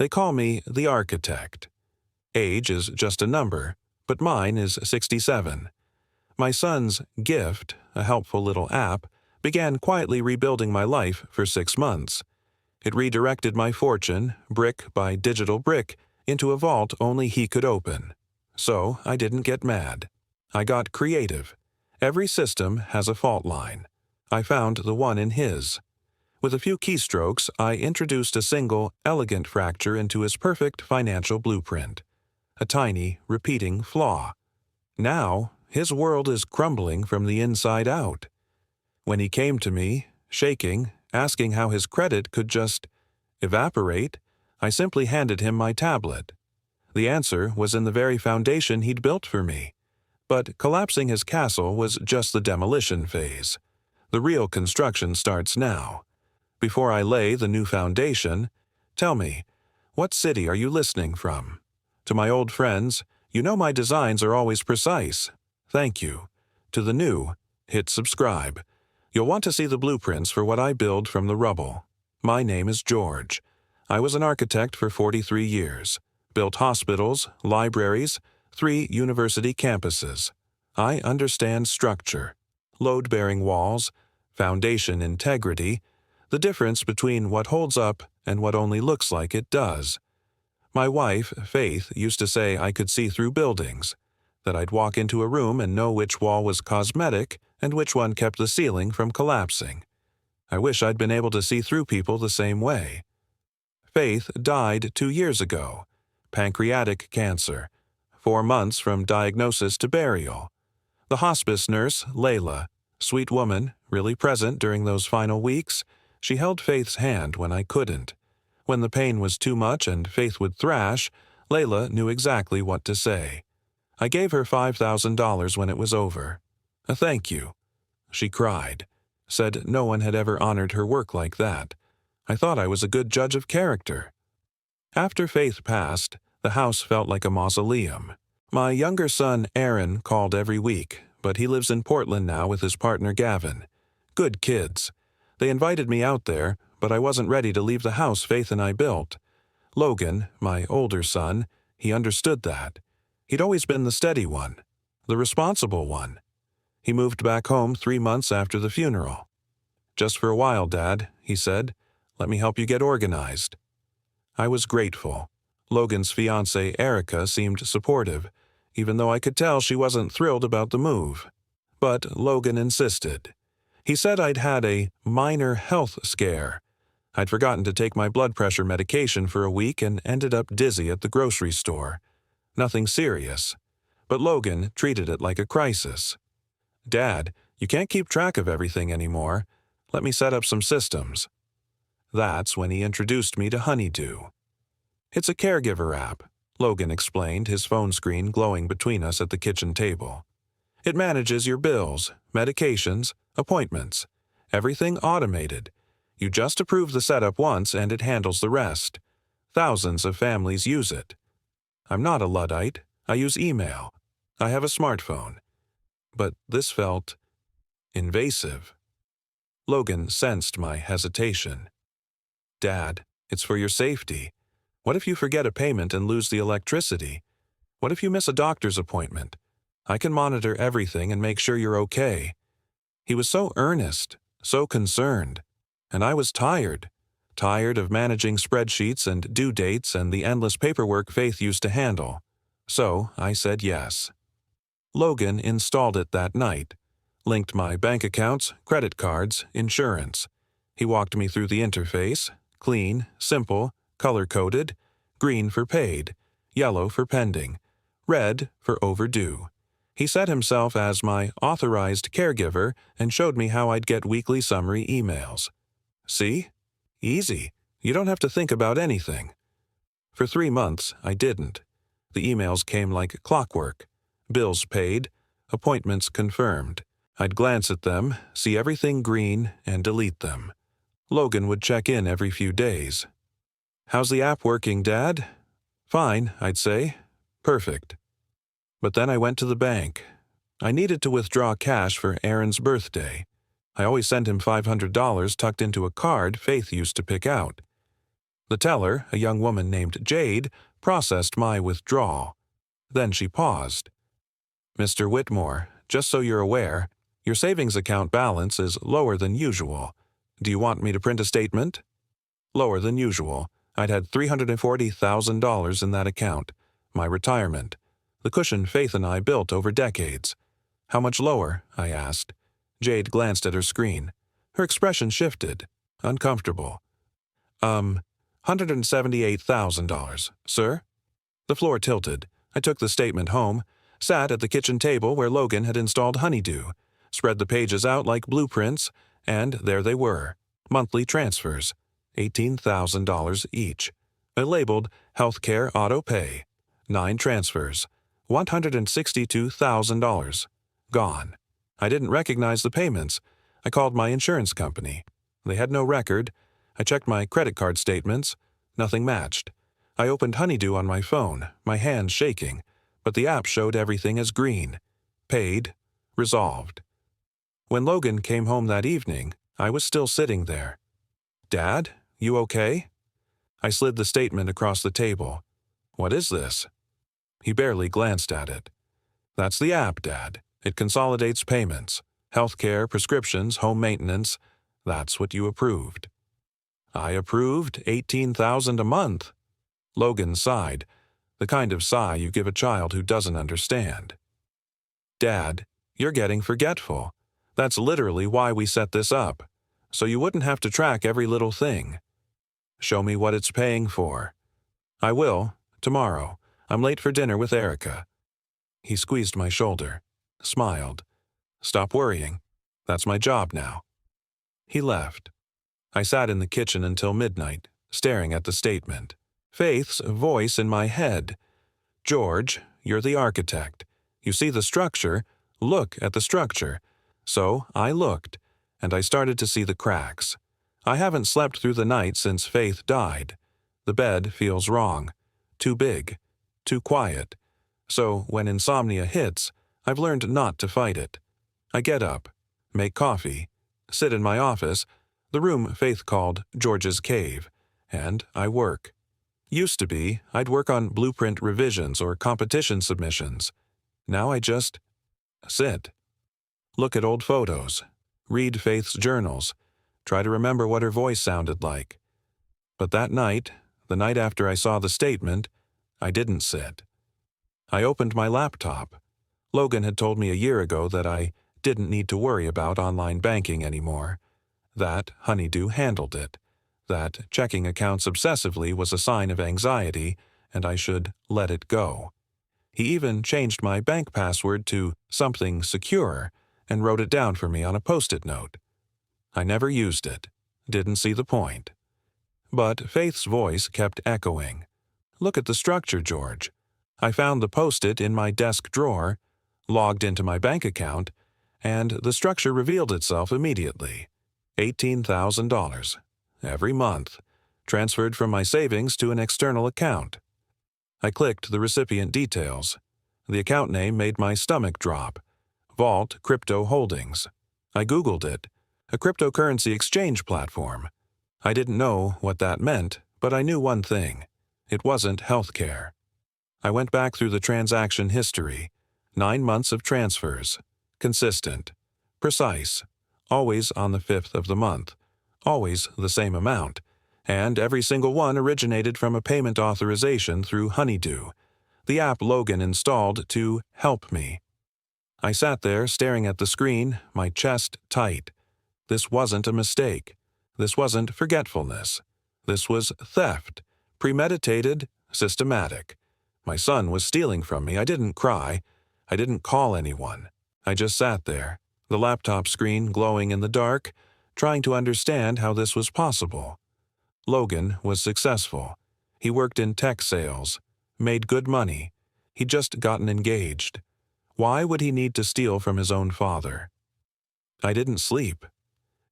They call me the architect. Age is just a number, but mine is 67. My son's gift, a helpful little app, began quietly rebuilding my life for 6 months. It redirected my fortune, brick by digital brick, into a vault only he could open. So I didn't get mad. I got creative. Every system has a fault line. I found the one in his. With a few keystrokes, I introduced a single, elegant fracture into his perfect financial blueprint. A tiny, repeating flaw. Now, his world is crumbling from the inside out. When he came to me, shaking, asking how his credit could just evaporate, I simply handed him my tablet. The answer was in the very foundation he'd built for me. But collapsing his castle was just the demolition phase. The real construction starts now. Before I lay the new foundation, tell me, what city are you listening from? To my old friends, you know my designs are always precise. Thank you. To the new, hit subscribe. You'll want to see the blueprints for what I build from the rubble. My name is George. I was an architect for 43 years. Built hospitals, libraries, 3 university campuses. I understand structure, load-bearing walls, foundation integrity, the difference between what holds up and what only looks like it does. My wife, Faith, used to say I could see through buildings, that I'd walk into a room and know which wall was cosmetic and which one kept the ceiling from collapsing. I wish I'd been able to see through people the same way. Faith died 2 years ago. Pancreatic cancer. 4 months from diagnosis to burial. The hospice nurse, Layla, sweet woman, really present during those final weeks, she held Faith's hand when I couldn't. When the pain was too much and Faith would thrash, Layla knew exactly what to say. I gave her $5,000 when it was over. A thank you. She cried, said no one had ever honored her work like that. I thought I was a good judge of character. After Faith passed, the house felt like a mausoleum. My younger son, Aaron, called every week, but he lives in Portland now with his partner, Gavin. Good kids. They invited me out there, but I wasn't ready to leave the house Faith and I built. Logan, my older son, he understood that. He'd always been the steady one, the responsible one. He moved back home 3 months after the funeral. "Just for a while, Dad," he said. "Let me help you get organized." I was grateful. Logan's fiancée, Erica, seemed supportive, even though I could tell she wasn't thrilled about the move. But Logan insisted. He said I'd had a minor health scare. I'd forgotten to take my blood pressure medication for a week and ended up dizzy at the grocery store. Nothing serious. But Logan treated it like a crisis. "Dad, you can't keep track of everything anymore. Let me set up some systems." That's when he introduced me to Honeydew. "It's a caregiver app," Logan explained, his phone screen glowing between us at the kitchen table. "It manages your bills, medications, appointments, everything automated. You just approve the setup once and it handles the rest. Thousands of families use it. I'm not a Luddite. I use email. I have a smartphone. But this felt invasive." Logan sensed my hesitation. "Dad, it's for your safety. What if you forget a payment and lose the electricity? What if you miss a doctor's appointment? I can monitor everything and make sure you're okay." He was so earnest, so concerned. And I was tired of managing spreadsheets and due dates and the endless paperwork Faith used to handle. So I said yes. Logan installed it that night, linked my bank accounts, credit cards, insurance. He walked me through the interface, clean, simple, color-coded, green for paid, yellow for pending, red for overdue. He set himself as my authorized caregiver and showed me how I'd get weekly summary emails. See? Easy. You don't have to think about anything. For 3 months, I didn't. The emails came like clockwork. Bills paid, appointments confirmed. I'd glance at them, see everything green, and delete them. Logan would check in every few days. "How's the app working, Dad?" "Fine," I'd say. "Perfect." But then I went to the bank. I needed to withdraw cash for Aaron's birthday. I always sent him $500 tucked into a card Faith used to pick out. The teller, a young woman named Jade, processed my withdrawal. Then she paused. "Mr. Whitmore, just so you're aware, your savings account balance is lower than usual. Do you want me to print a statement?" Lower than usual. I'd had $340,000 in that account. My retirement. The cushion Faith and I built over decades. "How much lower?" I asked. Jade glanced at her screen. Her expression shifted. Uncomfortable. $178,000, sir?" The floor tilted. I took the statement home, sat at the kitchen table where Logan had installed Honeydew, spread the pages out like blueprints, and there they were. Monthly transfers. $18,000 each. Labeled Healthcare Auto Pay. 9 transfers. $162,000. Gone. I didn't recognize the payments. I called my insurance company. They had no record. I checked my credit card statements. Nothing matched. I opened Honeydew on my phone, my hands shaking, but the app showed everything as green. Paid. Resolved. When Logan came home that evening, I was still sitting there. "Dad, you okay?" I slid the statement across the table. "What is this?" He barely glanced at it. "That's the app, Dad. It consolidates payments. Healthcare, prescriptions, home maintenance. That's what you approved." "I approved $18,000 a month." Logan sighed, the kind of sigh you give a child who doesn't understand. "Dad, you're getting forgetful. That's literally why we set this up, so you wouldn't have to track every little thing." "Show me what it's paying for." "I will, tomorrow. I'm late for dinner with Erica." He squeezed my shoulder, smiled. "Stop worrying. That's my job now." He left. I sat in the kitchen until midnight, staring at the statement. Faith's voice in my head. "George, you're the architect. You see the structure. Look at the structure." So I looked, and I started to see the cracks. I haven't slept through the night since Faith died. The bed feels wrong. Too big. Too quiet. So when insomnia hits, I've learned not to fight it. I get up, make coffee, sit in my office, the room Faith called George's Cave, and I work. Used to be, I'd work on blueprint revisions or competition submissions. Now I just sit. Look at old photos. Read Faith's journals. Try to remember what her voice sounded like. But that night, the night after I saw the statement, I didn't sit. I opened my laptop. Logan had told me a year ago that I didn't need to worry about online banking anymore. That Honeydew handled it. That checking accounts obsessively was a sign of anxiety, and I should let it go. He even changed my bank password to something secure and wrote it down for me on a Post-it note. I never used it. Didn't see the point. But Faith's voice kept echoing. "Look at the structure, George." I found the Post-it in my desk drawer, logged into my bank account, and the structure revealed itself immediately. $18,000. Every month. Transferred from my savings to an external account. I clicked the recipient details. The account name made my stomach drop. Vault Crypto Holdings. I Googled it. A cryptocurrency exchange platform. I didn't know what that meant, but I knew one thing. It wasn't healthcare. I went back through the transaction history. 9 months of transfers. Consistent. Precise. Always on the 5th of the month. Always the same amount. And every single one originated from a payment authorization through Honeydew, the app Logan installed to help me. I sat there staring at the screen, my chest tight. This wasn't a mistake. This wasn't forgetfulness. This was theft. Premeditated, systematic. My son was stealing from me. I didn't cry. I didn't call anyone. I just sat there, the laptop screen glowing in the dark, trying to understand how this was possible. Logan was successful. He worked in tech sales, made good money. He'd just gotten engaged. Why would he need to steal from his own father? I didn't sleep.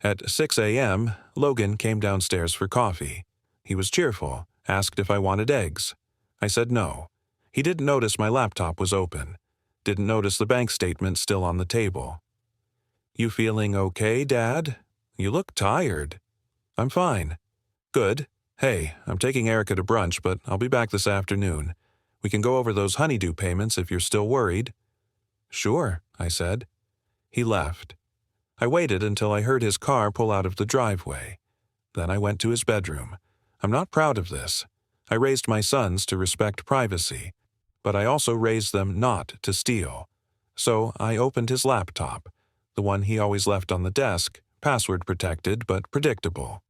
At 6 a.m., Logan came downstairs for coffee. He was cheerful, asked if I wanted eggs. I said no. He didn't notice my laptop was open. Didn't notice the bank statement still on the table. "You feeling okay, Dad? You look tired." "I'm fine." "Good. "Hey, I'm taking Erica to brunch, but I'll be back this afternoon. We can go over those honeydew payments if you're still worried." "Sure," I said. He left. I waited until I heard his car pull out of the driveway. Then I went to his bedroom. I'm not proud of this. I raised my sons to respect privacy, but I also raised them not to steal. So I opened his laptop, the one he always left on the desk, password protected but predictable.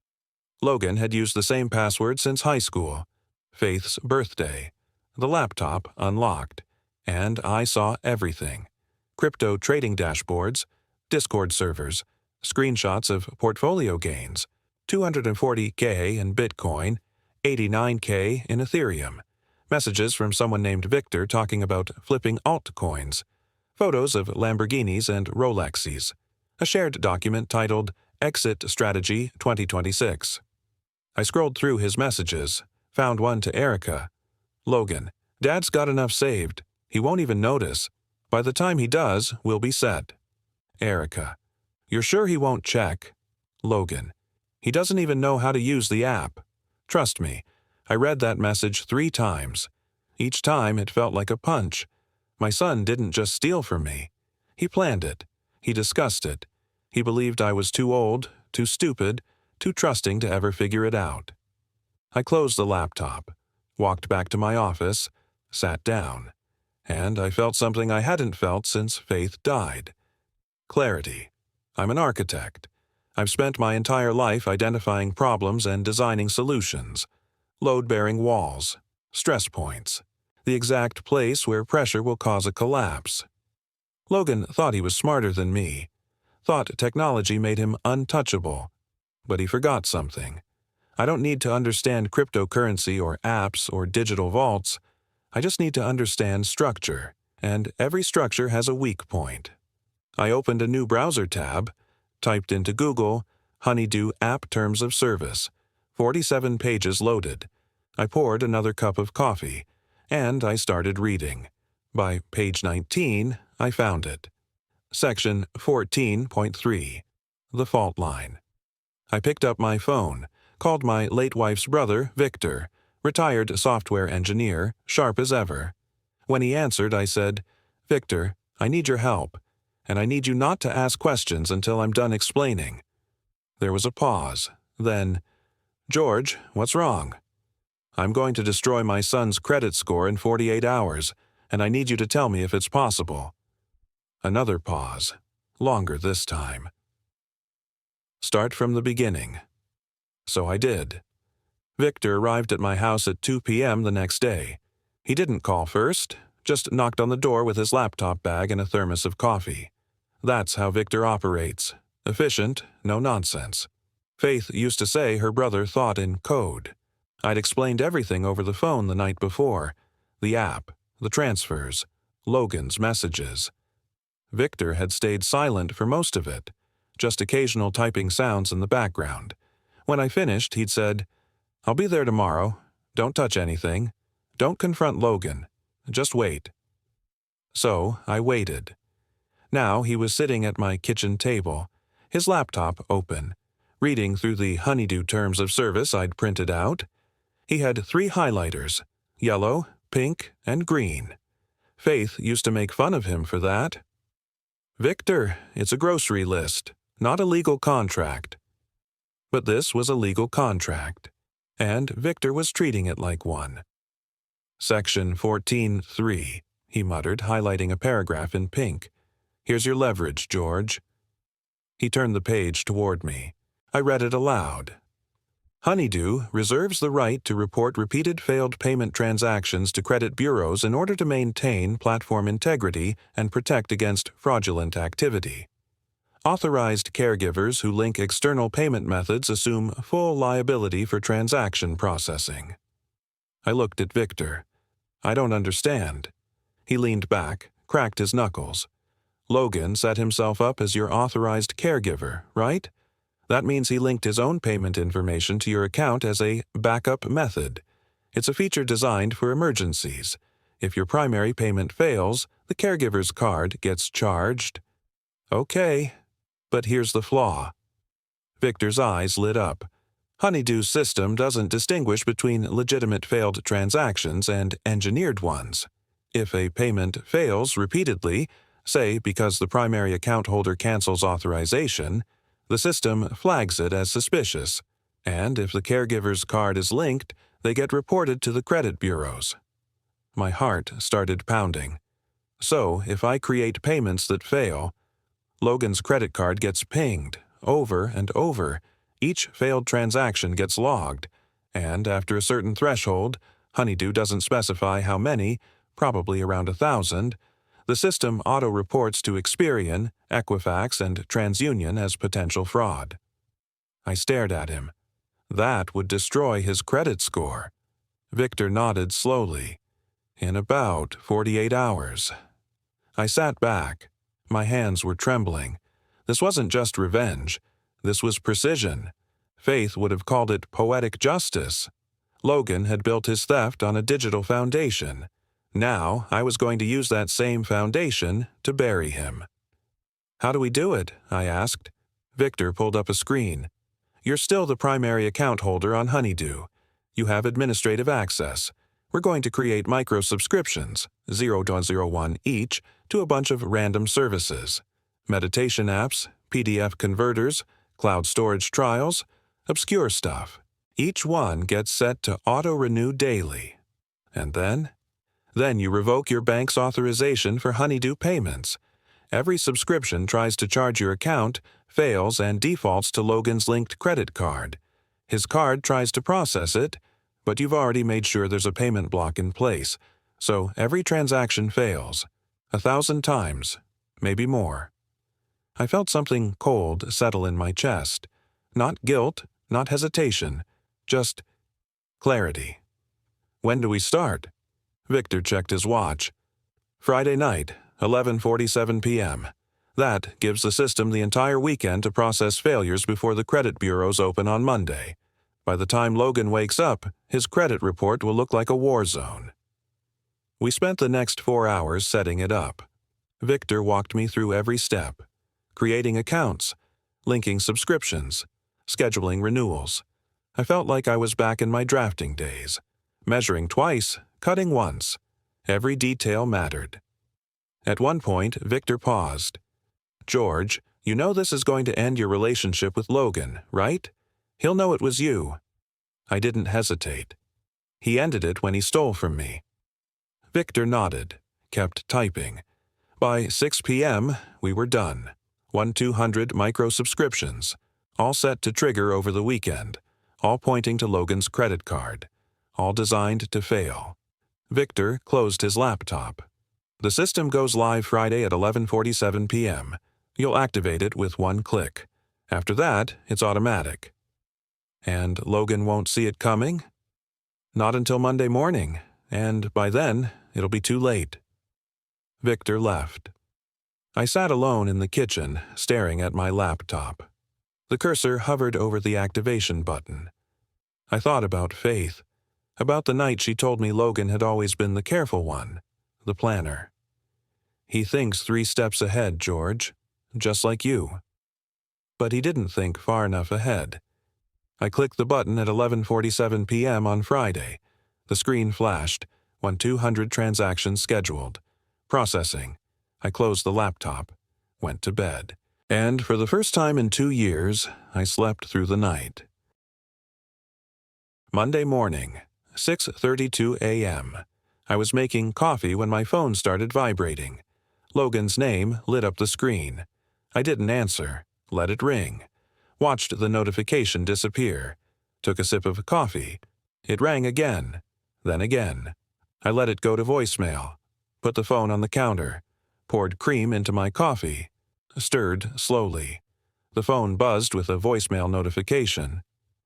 Logan had used the same password since high school. Faith's birthday. The laptop unlocked, and I saw everything. Crypto trading dashboards, Discord servers, screenshots of portfolio gains, 240K in Bitcoin, 89K in Ethereum, messages from someone named Victor talking about flipping altcoins, photos of Lamborghinis and Rolexes, a shared document titled Exit Strategy 2026. I scrolled through his messages, found one to Erica. "Logan, Dad's got enough saved. He won't even notice. By the time he does, we'll be set." Erica, "You're sure he won't check?" Logan, "He doesn't even know how to use the app. Trust me, I read that message 3 times. Each time it felt like a punch. My son didn't just steal from me. He planned it. He discussed it. He believed I was too old, too stupid, too trusting to ever figure it out." I closed the laptop, walked back to my office, sat down, and I felt something I hadn't felt since Faith died. Clarity. I'm an architect. I've spent my entire life identifying problems and designing solutions. Load-bearing walls, stress points, the exact place where pressure will cause a collapse. Logan thought he was smarter than me, thought technology made him untouchable, but he forgot something. I don't need to understand cryptocurrency or apps or digital vaults. I just need to understand structure, and every structure has a weak point. I opened a new browser tab, typed into Google, Honeydew App Terms of Service. 47 pages loaded. I poured another cup of coffee, and I started reading. By page 19, I found it. Section 14.3. The Fault Line. I picked up my phone, called my late wife's brother, Victor, retired software engineer, sharp as ever. When he answered, I said, "Victor, I need your help, and I need you not to ask questions until I'm done explaining." There was a pause. Then, "George, what's wrong?" "I'm going to destroy my son's credit score in 48 hours, and I need you to tell me if it's possible." Another pause. Longer this time. "Start from the beginning." So I did. Victor arrived at my house at 2 p.m. the next day. He didn't call first, just knocked on the door with his laptop bag and a thermos of coffee. That's how Victor operates. Efficient, no nonsense. Faith used to say her brother thought in code. I'd explained everything over the phone the night before. The app, the transfers, Logan's messages. Victor had stayed silent for most of it, just occasional typing sounds in the background. When I finished, he'd said, "I'll be there tomorrow. Don't touch anything. Don't confront Logan. Just wait." So I waited. Now he was sitting at my kitchen table, his laptop open, reading through the Honeydew Terms of Service I'd printed out. He had 3 highlighters, yellow, pink, and green. Faith used to make fun of him for that. "Victor, it's a grocery list, not a legal contract." But this was a legal contract, and Victor was treating it like one. "Section 14.3, he muttered, highlighting a paragraph in pink. "Here's your leverage, George." He turned the page toward me. I read it aloud. "Honeydew reserves the right to report repeated failed payment transactions to credit bureaus in order to maintain platform integrity and protect against fraudulent activity. Authorized caregivers who link external payment methods assume full liability for transaction processing." I looked at Victor. "I don't understand." He leaned back, cracked his knuckles. "Logan set himself up as your authorized caregiver, right? That means he linked his own payment information to your account as a backup method. It's a feature designed for emergencies. If your primary payment fails, the caregiver's card gets charged." "Okay, but here's the flaw." Victor's eyes lit up. Honeydew's system doesn't distinguish between legitimate failed transactions and engineered ones. If a payment fails repeatedly, say because the primary account holder cancels authorization, the system flags it as suspicious, and if the caregiver's card is linked, they get reported to the credit bureaus. My heart started pounding. So, if I create payments that fail, Logan's credit card gets pinged over and over. Each failed transaction gets logged, and after a certain threshold, Honeydew doesn't specify how many, probably around 1,000, the system auto-reports to Experian, Equifax, and TransUnion as potential fraud. I stared at him. That would destroy his credit score. Victor nodded slowly. In about 48 hours. I sat back. My hands were trembling. This wasn't just revenge. This was precision. Faith would have called it poetic justice. Logan had built his theft on a digital foundation. Now I was going to use that same foundation to bury him. "How do we do it?" I asked. Victor pulled up a screen. "You're still the primary account holder on Honeydew. You have administrative access. We're going to create micro-subscriptions, 0.01 each, to a bunch of random services. Meditation apps, PDF converters, cloud storage trials, obscure stuff. Each one gets set to auto-renew daily. And then you revoke your bank's authorization for Honeydew payments. Every subscription tries to charge your account, fails, and defaults to Logan's linked credit card. His card tries to process it, but you've already made sure there's a payment block in place, so every transaction fails. 1,000 times, maybe more." I felt something cold settle in my chest. Not guilt, not hesitation, just clarity. "When do we start?" Victor checked his watch. "Friday night, 11:47 p.m. That gives the system the entire weekend to process failures before the credit bureaus open on Monday. By the time Logan wakes up, his credit report will look like a war zone." We spent the next 4 hours setting it up. Victor walked me through every step. Creating accounts, linking subscriptions, scheduling renewals. I felt like I was back in my drafting days. Measuring twice, cutting once. Every detail mattered. At one point, Victor paused. "George, you know this is going to end your relationship with Logan, right? He'll know it was you." I didn't hesitate. "He ended it when he stole from me." Victor nodded, kept typing. By 6 p.m., we were done. 1,200 micro-subscriptions, all set to trigger over the weekend, all pointing to Logan's credit card, all designed to fail. Victor closed his laptop. "The system goes live Friday at 11:47 p.m. You'll activate it with one click. After that, it's automatic." "And Logan won't see it coming?" "Not until Monday morning, and by then, it'll be too late." Victor left. I sat alone in the kitchen, staring at my laptop. The cursor hovered over the activation button. I thought about Faith, about the night she told me Logan had always been the careful one, the planner. "He thinks 3 steps ahead, George, just like you." But he didn't think far enough ahead. I clicked the button at 11:47 p.m. on Friday. The screen flashed, 1,200 transactions scheduled. Processing. I closed the laptop, went to bed. And for the first time in 2 years, I slept through the night. Monday morning, 6:32 a.m. I was making coffee when my phone started vibrating. Logan's name lit up the screen. I didn't answer, let it ring. Watched the notification disappear. Took a sip of coffee. It rang again, then again. I let it go to voicemail. Put the phone on the counter. Poured cream into my coffee. Stirred slowly. The phone buzzed with a voicemail notification.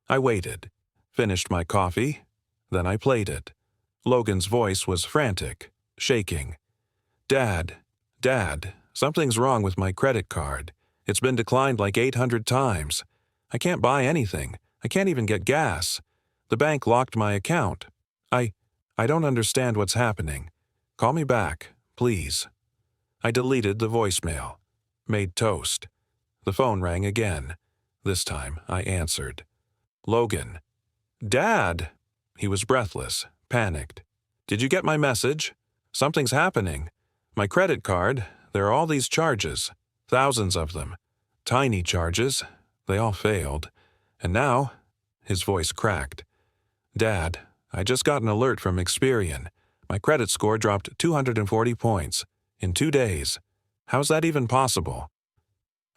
I waited. Finished my coffee. Then I played it. Logan's voice was frantic, shaking. Dad, something's wrong with my credit card. It's been declined like 800 times. I can't buy anything. I can't even get gas. The bank locked my account. I don't understand what's happening. Call me back, please." I deleted the voicemail. Made toast. The phone rang again. This time I answered. Logan. Dad! He was breathless, panicked. Did you get my message? Something's happening. My credit card, there are all these charges. Thousands of them. Tiny charges. They all failed. And now, his voice cracked. Dad, I just got an alert from Experian. My credit score dropped 240 points. In 2 days. How's that even possible?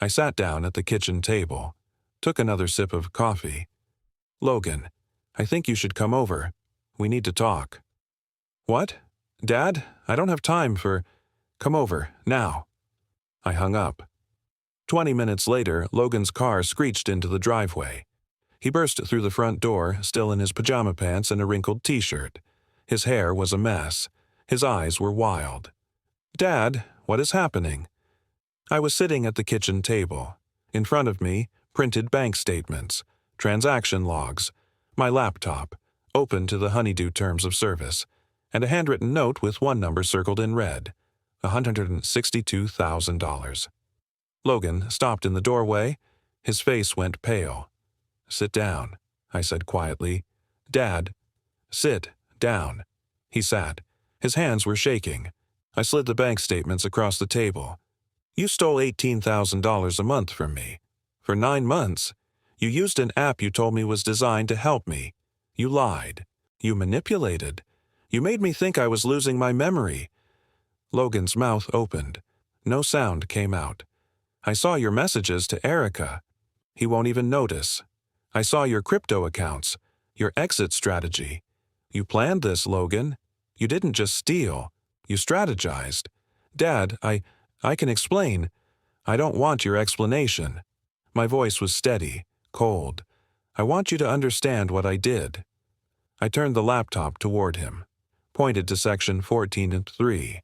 I sat down at the kitchen table, took another sip of coffee. Logan, I think you should come over. We need to talk. What? Dad, I don't have time for… Come over, now. I hung up. 20 minutes later, Logan's car screeched into the driveway. He burst through the front door, still in his pajama pants and a wrinkled t-shirt. His hair was a mess. His eyes were wild. Dad, what is happening? I was sitting at the kitchen table. In front of me, printed bank statements, transaction logs, my laptop, open to the Honeydew terms of service, and a handwritten note with one number circled in red, $162,000. Logan stopped in the doorway. His face went pale. Sit down, I said quietly. Dad, sit down. He sat. His hands were shaking. I slid the bank statements across the table. You stole $18,000 a month from me. For 9 months. You used an app you told me was designed to help me. You lied. You manipulated. You made me think I was losing my memory. Logan's mouth opened. No sound came out. I saw your messages to Erica. He won't even notice. I saw your crypto accounts, your exit strategy. You planned this, Logan. You didn't just steal. You strategized. Dad, I can explain. I don't want your explanation. My voice was steady, cold. I want you to understand what I did. I turned the laptop toward him, pointed to section 14.3.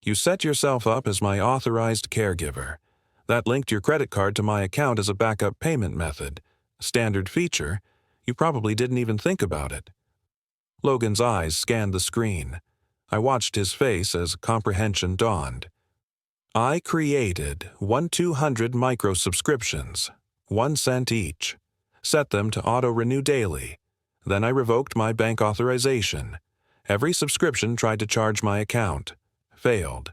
You set yourself up as my authorized caregiver. That linked your credit card to my account as a backup payment method. Standard feature. You probably didn't even think about it. Logan's eyes scanned the screen. I watched his face as comprehension dawned. I created 1-200 micro-subscriptions, 1 cent each. Set them to auto-renew daily. Then I revoked my bank authorization. Every subscription tried to charge my account. Failed.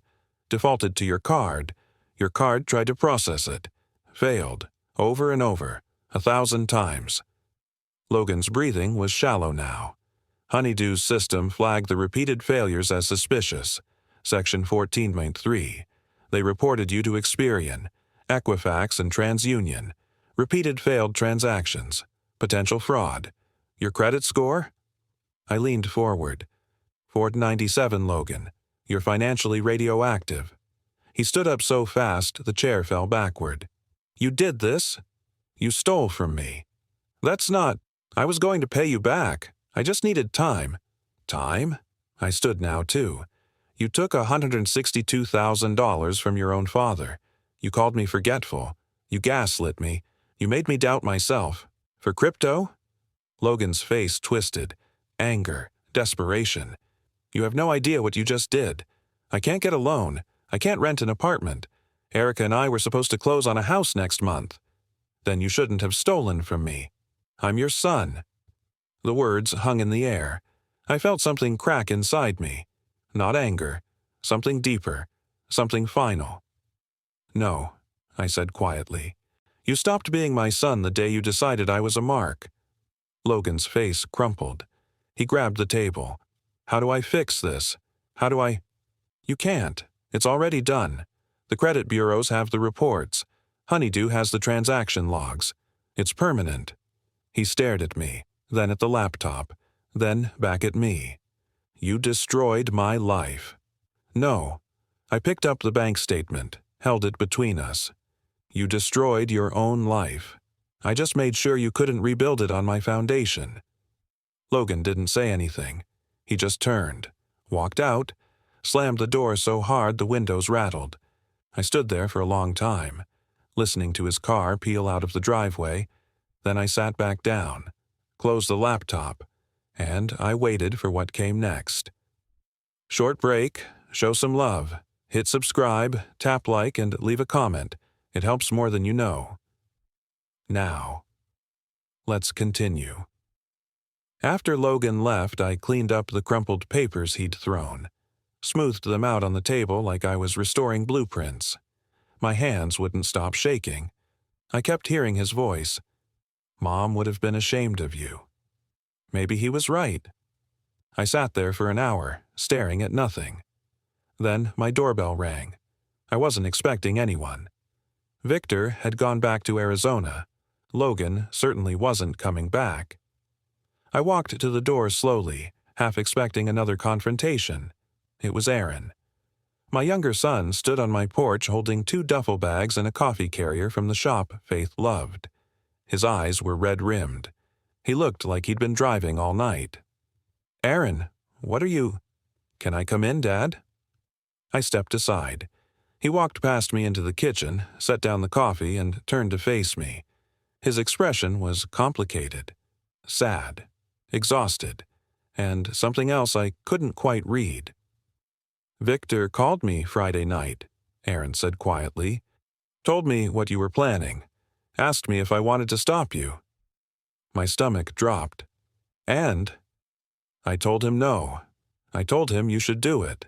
Defaulted to your card. Your card tried to process it. Failed. Over and over. 1,000 times. Logan's breathing was shallow now. Honeydew's system flagged the repeated failures as suspicious. Section 14.3. They reported you to Experian, Equifax, and TransUnion. Repeated failed transactions. Potential fraud. Your credit score? I leaned forward. 497, Logan. You're financially radioactive. He stood up so fast the chair fell backward. You did this? You stole from me. That's not… I was going to pay you back. I just needed time. Time? I stood now, too. You took $162,000 from your own father. You called me forgetful. You gaslit me. You made me doubt myself. For crypto? Logan's face twisted. Anger. Desperation. You have no idea what you just did. I can't get a loan. I can't rent an apartment. Erica and I were supposed to close on a house next month. Then you shouldn't have stolen from me. I'm your son. The words hung in the air. I felt something crack inside me. Not anger. Something deeper. Something final. No, I said quietly. You stopped being my son the day you decided I was a mark. Logan's face crumpled. He grabbed the table. How do I fix this? How do I… You can't. It's already done. The credit bureaus have the reports. Honeydew has the transaction logs. It's permanent. He stared at me, then at the laptop, then back at me. You destroyed my life. No. I picked up the bank statement, held it between us. You destroyed your own life. I just made sure you couldn't rebuild it on my foundation. Logan didn't say anything. He just turned, walked out, slammed the door so hard the windows rattled. I stood there for a long time, listening to his car peel out of the driveway. Then I sat back down, closed the laptop, and I waited for what came next. Short break, show some love, hit subscribe, tap like, and leave a comment. It helps more than you know. Now. Let's continue. After Logan left, I cleaned up the crumpled papers he'd thrown, smoothed them out on the table like I was restoring blueprints. My hands wouldn't stop shaking. I kept hearing his voice. Mom would have been ashamed of you. Maybe he was right. I sat there for an hour, staring at nothing. Then my doorbell rang. I wasn't expecting anyone. Victor had gone back to Arizona. Logan certainly wasn't coming back. I walked to the door slowly, half expecting another confrontation. It was Aaron. My younger son stood on my porch holding 2 duffel bags and a coffee carrier from the shop Faith loved. His eyes were red-rimmed. He looked like he'd been driving all night. "Aaron, what are you—" "Can I come in, Dad?" I stepped aside. He walked past me into the kitchen, set down the coffee, and turned to face me. His expression was complicated, sad, exhausted, and something else I couldn't quite read. "Victor called me Friday night," Aaron said quietly. "Told me what you were planning. Asked me if I wanted to stop you." My stomach dropped. "And?" "I told him no. I told him you should do it."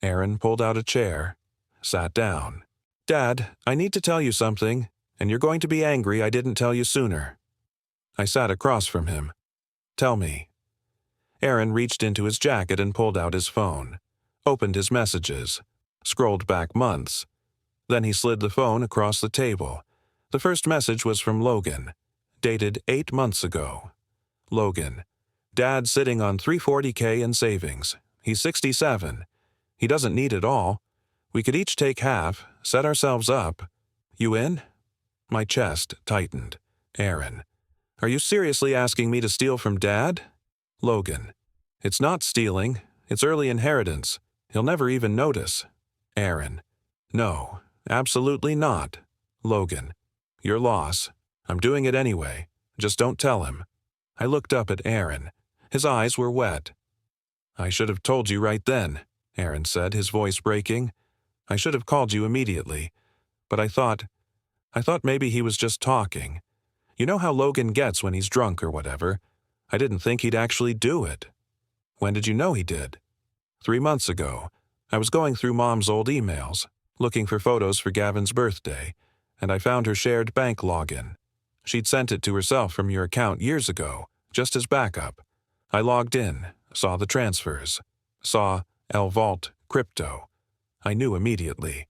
Aaron pulled out a chair, sat down. "Dad, I need to tell you something, and you're going to be angry I didn't tell you sooner." I sat across from him. "Tell me." Aaron reached into his jacket and pulled out his phone, opened his messages, scrolled back months. Then he slid the phone across the table. The first message was from Logan, dated 8 months ago. Logan: "Dad sitting on $340K in savings. He's 67. He doesn't need it all. We could each take half, set ourselves up. You in?" My chest tightened. Aaron: "Are you seriously asking me to steal from Dad?" Logan: "It's not stealing. It's early inheritance. He'll never even notice." Aaron: "No, absolutely not." Logan: "Your loss. I'm doing it anyway. Just don't tell him." I looked up at Aaron. His eyes were wet. "I should have told you right then," Aaron said, his voice breaking. "I should have called you immediately. But I thought maybe he was just talking. You know how Logan gets when he's drunk or whatever. I didn't think he'd actually do it." "When did you know he did?" 3 months ago. I was going through Mom's old emails, looking for photos for Gavin's birthday, and I found her shared bank login. She'd sent it to herself from your account years ago, just as backup. I logged in, saw the transfers, saw El Vault Crypto. I knew immediately.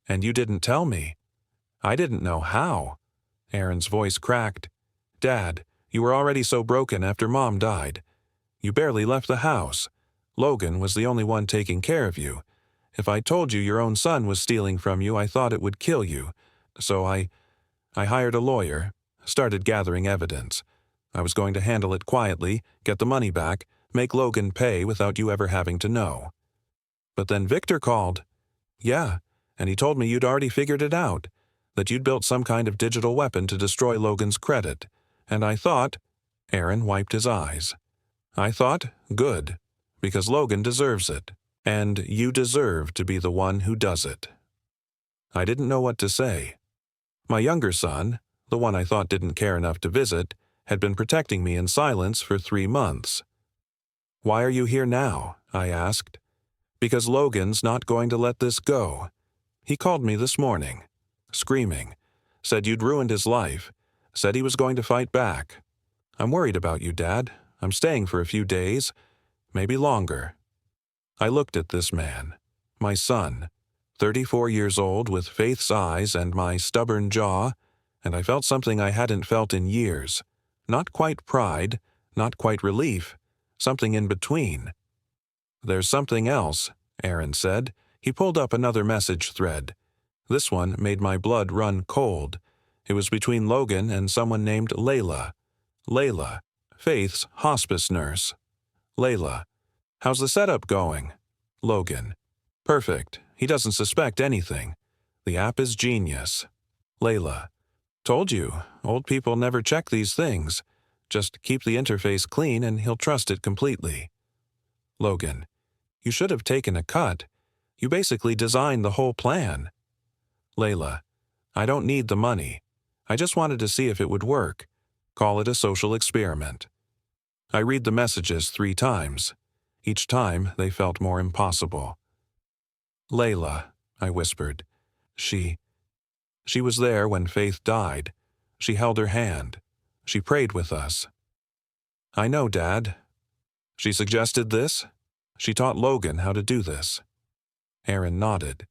"And you didn't tell me." "I didn't know how." Aaron's voice cracked. "Dad, you were already so broken after Mom died. You barely left the house. Logan was the only one taking care of you. If I told you your own son was stealing from you, I thought it would kill you. So I hired a lawyer, started gathering evidence. I was going to handle it quietly, get the money back, make Logan pay without you ever having to know. But then Victor called. Yeah, and he told me you'd already figured it out, that you'd built some kind of digital weapon to destroy Logan's credit. And I thought—" Aaron wiped his eyes. "I thought, good, because Logan deserves it, and you deserve to be the one who does it." I didn't know what to say. My younger son, the one I thought didn't care enough to visit, had been protecting me in silence for 3 months. "Why are you here now?" I asked. "Because Logan's not going to let this go. He called me this morning, screaming, said you'd ruined his life, said he was going to fight back. I'm worried about you, Dad. I'm staying for a few days, maybe longer." I looked at this man, my son, 34 years old with Faith's eyes and my stubborn jaw, and I felt something I hadn't felt in years. Not quite pride, not quite relief, something in between. "There's something else," Aaron said. He pulled up another message thread. This one made my blood run cold. It was between Logan and someone named Layla. Layla, Faith's hospice nurse. Layla: "How's the setup going?" Logan: "Perfect. He doesn't suspect anything. The app is genius." Layla: "Told you, old people never check these things. Just keep the interface clean and he'll trust it completely." Logan: "You should have taken a cut. You basically designed the whole plan." Layla: "I don't need the money. I just wanted to see if it would work. Call it a social experiment. I read the messages 3 times. Each time they felt more impossible. Layla, I whispered. She was there when Faith died. She held her hand. She prayed with us. I know, Dad. She suggested this? She taught Logan how to do this. Aaron nodded.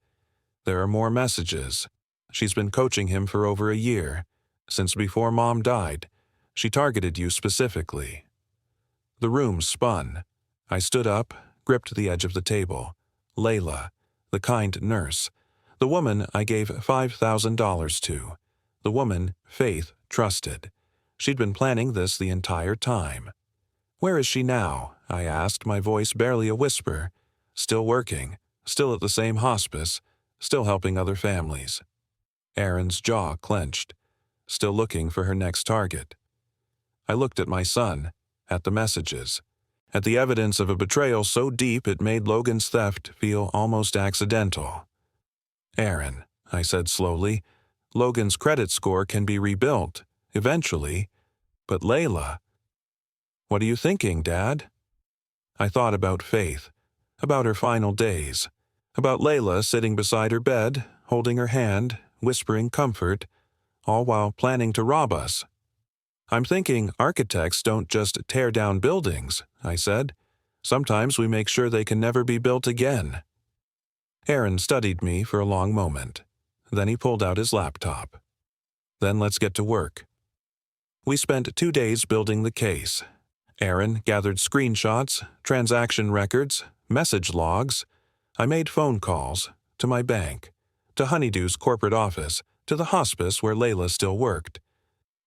There are more messages. She's been coaching him for over a year. Since before Mom died, she targeted you specifically. The room spun. I stood up, gripped the edge of the table. Layla, the kind nurse. The woman I gave $5,000 to. The woman Faith trusted. She'd been planning this the entire time. Where is she now? I asked, my voice barely a whisper. Still working, still at the same hospice, still helping other families. Aaron's jaw clenched, still looking for her next target. I looked at my son, at the messages, at the evidence of a betrayal so deep it made Logan's theft feel almost accidental. Aaron, I said slowly, Logan's credit score can be rebuilt, eventually, but Layla. What are you thinking, Dad? I thought about Faith, about her final days, about Layla sitting beside her bed, holding her hand, whispering comfort, all while planning to rob us. I'm thinking architects don't just tear down buildings, I said. Sometimes we make sure they can never be built again. Aaron studied me for a long moment. Then he pulled out his laptop. Then let's get to work. We spent 2 days building the case. Aaron gathered screenshots, transaction records, message logs. I made phone calls to my bank, to Honeydew's corporate office, to the hospice where Layla still worked.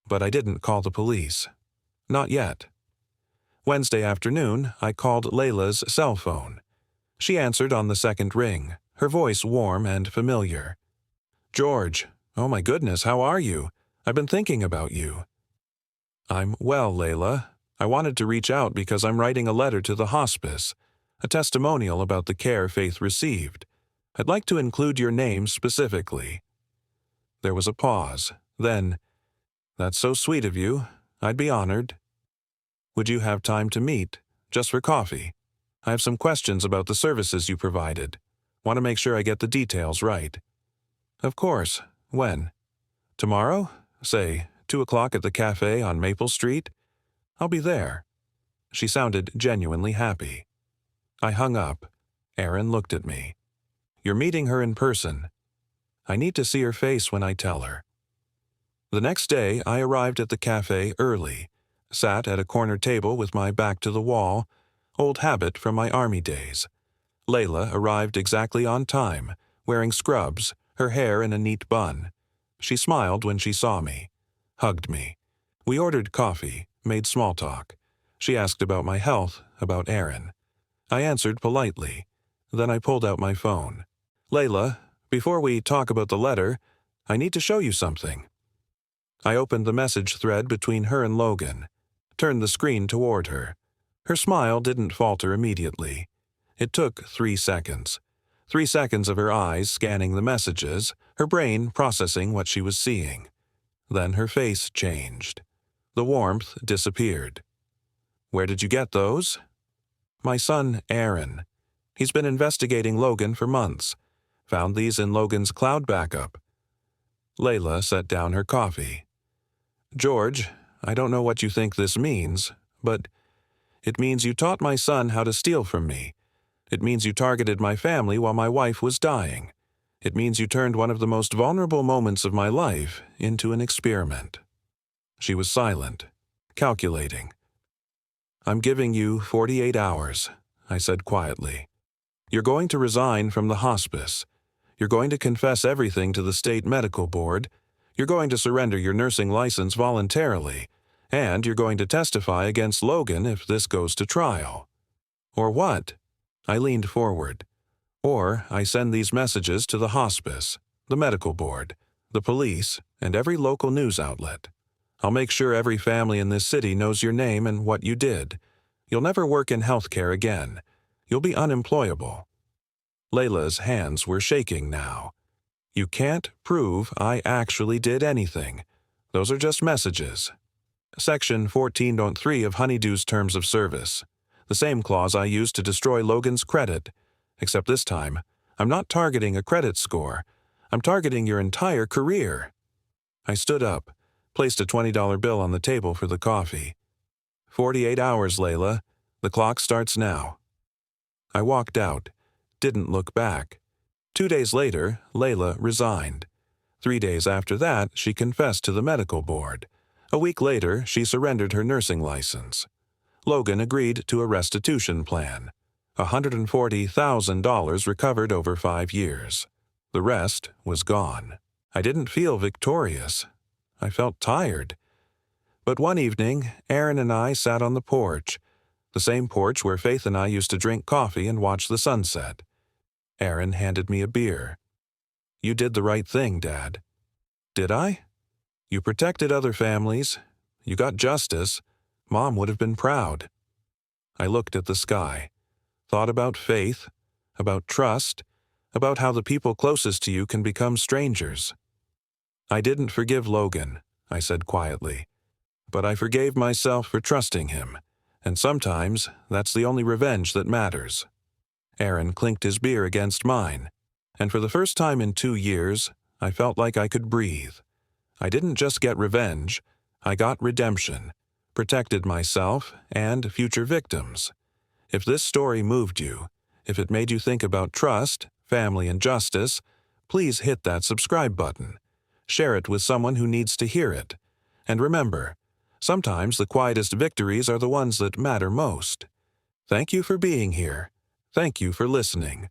But I didn't call the police. Not yet. Wednesday afternoon, I called Layla's cell phone. She answered on the second ring, her voice warm and familiar. George, oh my goodness, how are you? I've been thinking about you. I'm well, Layla. I wanted to reach out because I'm writing a letter to the hospice, a testimonial about the care Faith received. I'd like to include your name specifically. There was a pause. Then, that's so sweet of you. I'd be honored. Would you have time to meet, just for coffee? I have some questions about the services you provided. Want to make sure I get the details right. Of course. When? Tomorrow? Say, 2 o'clock at the cafe on Maple Street? I'll be there. She sounded genuinely happy. I hung up. Aaron looked at me. You're meeting her in person. I need to see her face when I tell her. The next day, I arrived at the cafe early, sat at a corner table with my back to the wall, old habit from my army days. Layla arrived exactly on time, wearing scrubs, her hair in a neat bun. She smiled when she saw me, hugged me. We ordered coffee, made small talk. She asked about my health, about Aaron. I answered politely. Then I pulled out my phone. Layla, before we talk about the letter, I need to show you something. I opened the message thread between her and Logan, turned the screen toward her. Her smile didn't falter immediately. It took 3 seconds. 3 seconds of her eyes scanning the messages, her brain processing what she was seeing. Then her face changed. The warmth disappeared. Where did you get those? My son, Aaron. He's been investigating Logan for months. Found these in Logan's cloud backup. Layla set down her coffee. George, I don't know what you think this means, but it means you taught my son how to steal from me. It means you targeted my family while my wife was dying. It means you turned one of the most vulnerable moments of my life into an experiment. She was silent, calculating. I'm giving you 48 hours, I said quietly. You're going to resign from the hospice. You're going to confess everything to the state medical board. You're going to surrender your nursing license voluntarily. And you're going to testify against Logan if this goes to trial. Or what? I leaned forward. Or I send these messages to the hospice, the medical board, the police, and every local news outlet. I'll make sure every family in this city knows your name and what you did. You'll never work in healthcare again. You'll be unemployable. Layla's hands were shaking now. You can't prove I actually did anything. Those are just messages. Section 14.3 of Honeydew's Terms of Service. The same clause I used to destroy Logan's credit, except this time, I'm not targeting a credit score. I'm targeting your entire career. I stood up, placed a $20 bill on the table for the coffee. 48 hours, Layla. The clock starts now. I walked out, didn't look back. 2 days later, Layla resigned. 3 days after that, she confessed to the medical board. A week later, she surrendered her nursing license. Logan agreed to a restitution plan. $140,000 recovered over 5 years. The rest was gone. I didn't feel victorious. I felt tired. But one evening, Aaron and I sat on the porch, the same porch where Faith and I used to drink coffee and watch the sunset. Aaron handed me a beer. "You did the right thing, Dad." "Did I?" "You protected other families. You got justice. Mom would have been proud." I looked at the sky, thought about faith, about trust, about how the people closest to you can become strangers. "I didn't forgive Logan," I said quietly, "but I forgave myself for trusting him, and sometimes that's the only revenge that matters." Aaron clinked his beer against mine, and for the first time in 2 years, I felt like I could breathe. I didn't just get revenge, I got redemption, protected myself and future victims. If this story moved you, if it made you think about trust, family, and justice, please hit that subscribe button. Share it with someone who needs to hear it. And remember, sometimes the quietest victories are the ones that matter most. Thank you for being here. Thank you for listening.